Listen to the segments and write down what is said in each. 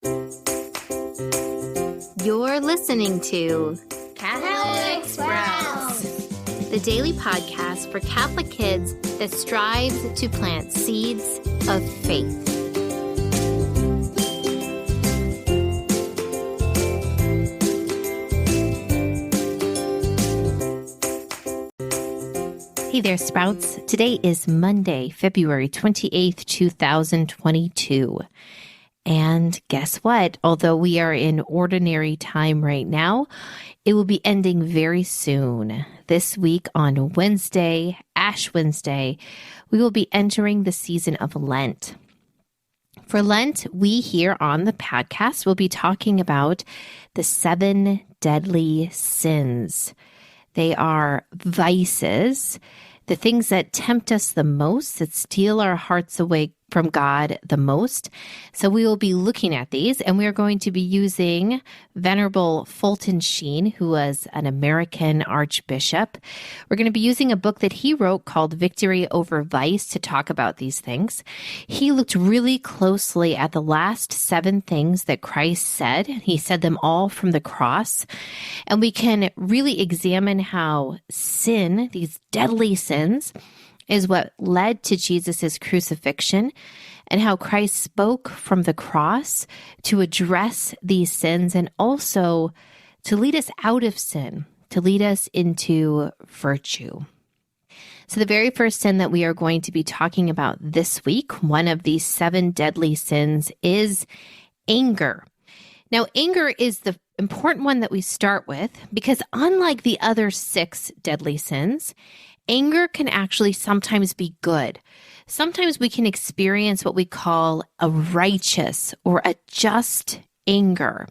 You're listening to Catholic Sprouts, the daily podcast for Catholic kids that strives to plant seeds of faith. Hey there, Sprouts. Today is Monday, February 28th, 2022. And guess what? Although we are in ordinary time right now, it will be ending very soon. This week on Wednesday, Ash Wednesday, we will be entering the season of Lent. For Lent, we here on the podcast will be talking about the 7 deadly sins. They are vices, the things that tempt us the most, that steal our hearts away from God the most. So we will be looking at these, and we are going to be using Venerable Fulton Sheen, who was an American archbishop. We're going to be using a book that he wrote called Victory Over Vice to talk about these things. He looked really closely at the last 7 things that Christ said. He said them all from the cross, and we can really examine how sin, these deadly sins, is what led to Jesus' crucifixion, and how Christ spoke from the cross to address these sins and also to lead us out of sin, to lead us into virtue. So the very first sin that we are going to be talking about this week, one of these 7 deadly sins, is anger. Now, anger is the important one that we start with because unlike the other 6 deadly sins, anger can actually sometimes be good. Sometimes we can experience what we call a righteous or a just anger.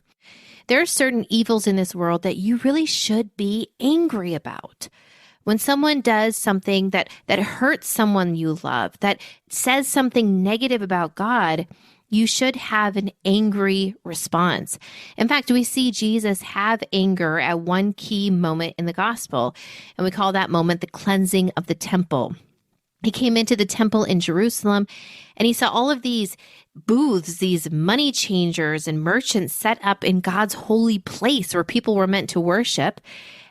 There are certain evils in this world that you really should be angry about. When someone does something that hurts someone you love, that says something negative about God, you should have an angry response. In fact, we see Jesus have anger at one key moment in the gospel, and we call that moment the cleansing of the temple. He came into the temple in Jerusalem, and he saw all of these booths, these money changers and merchants set up in God's holy place where people were meant to worship,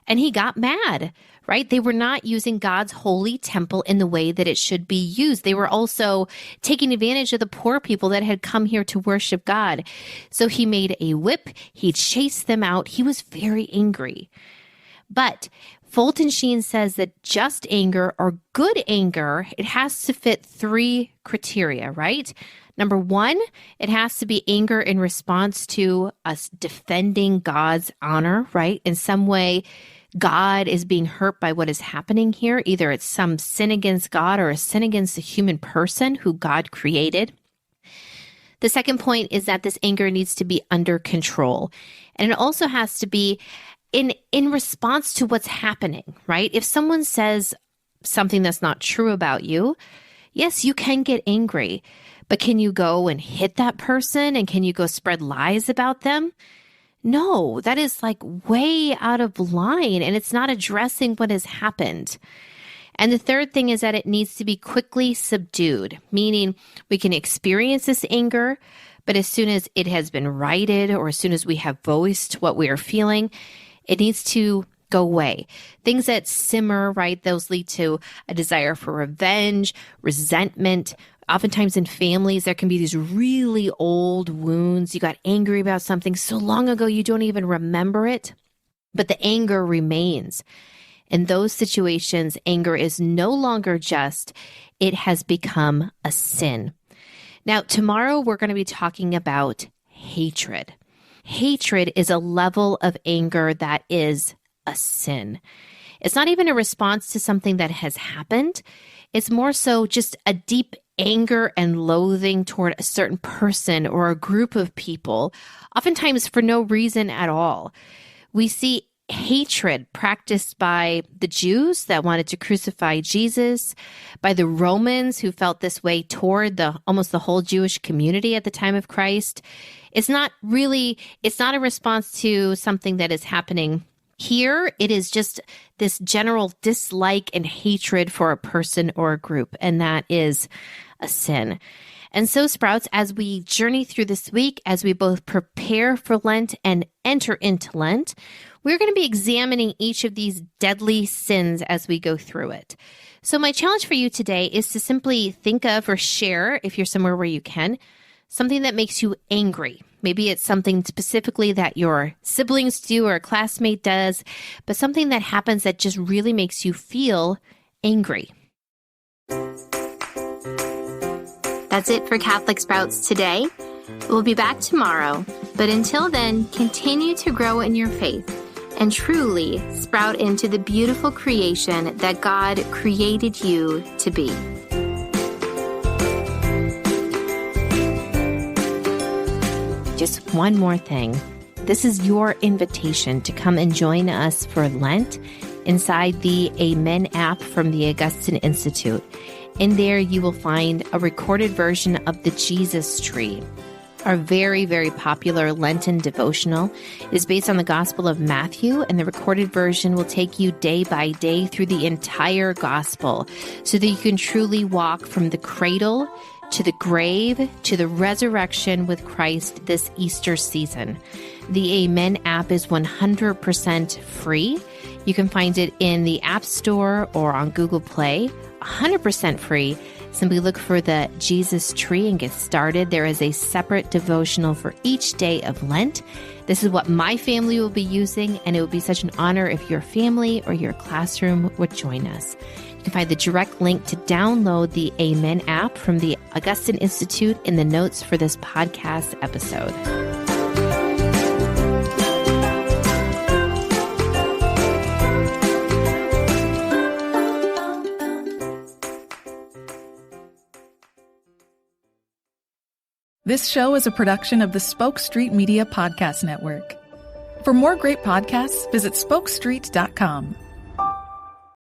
and he got mad. Right? They were not using God's holy temple in the way that it should be used. They were also taking advantage of the poor people that had come here to worship God. So he made a whip. He chased them out. He was very angry. But Fulton Sheen says that just anger or good anger, it has to fit 3 criteria, right? Number 1, it has to be anger in response to us defending God's honor, right? In some way, God is being hurt by what is happening here. Either it's some sin against God or a sin against the human person who God created. The second point is that this anger needs to be under control. And it also has to be in response to what's happening, right? If someone says something that's not true about you, yes, you can get angry, but can you go and hit that person? And can you go spread lies about them? No, that is like way out of line, and it's not addressing what has happened. And the third thing is that it needs to be quickly subdued, meaning we can experience this anger, but as soon as it has been righted or as soon as we have voiced what we are feeling, it needs to go away. Things that simmer, right, those lead to a desire for revenge, resentment. Oftentimes in families, there can be these really old wounds. You got angry about something so long ago, you don't even remember it, but the anger remains. In those situations, anger is no longer just, it has become a sin. Now, tomorrow we're going to be talking about hatred. Hatred is a level of anger that is a sin. It's not even a response to something that has happened. It's more so just a deep anger and loathing toward a certain person or a group of people, oftentimes for no reason at all. We see hatred practiced by the Jews that wanted to crucify Jesus, by the Romans who felt this way toward almost the whole Jewish community at the time of Christ. It's not a response to something that is happening here. It is just this general dislike and hatred for a person or a group, and that is a sin. And so, Sprouts, as we journey through this week, as we both prepare for Lent and enter into Lent, we're going to be examining each of these deadly sins as we go through it. So my challenge for you today is to simply think of or share, if you're somewhere where you can, something that makes you angry. Maybe it's something specifically that your siblings do or a classmate does, but something that happens that just really makes you feel angry. That's it for Catholic Sprouts today. We'll be back tomorrow, but until then, continue to grow in your faith and truly sprout into the beautiful creation that God created you to be. Just one more thing. This is your invitation to come and join us for Lent inside the Amen app from the Augustine Institute. In there, you will find a recorded version of the Jesus tree. Our very, very popular Lenten Devotional is based on the Gospel of Matthew, and the recorded version will take you day by day through the entire Gospel so that you can truly walk from the cradle to the grave to the resurrection with Christ this Easter season. The Amen app is 100% free. You can find it in the App Store or on Google Play, 100% free. Simply look for the Jesus tree and get started. There is a separate devotional for each day of Lent. This is what my family will be using, and it would be such an honor if your family or your classroom would join us. You can find the direct link to download the Amen app from the Augustine Institute in the notes for this podcast episode. This show is a production of the Spoke Street Media Podcast Network. For more great podcasts, visit spokestreet.com.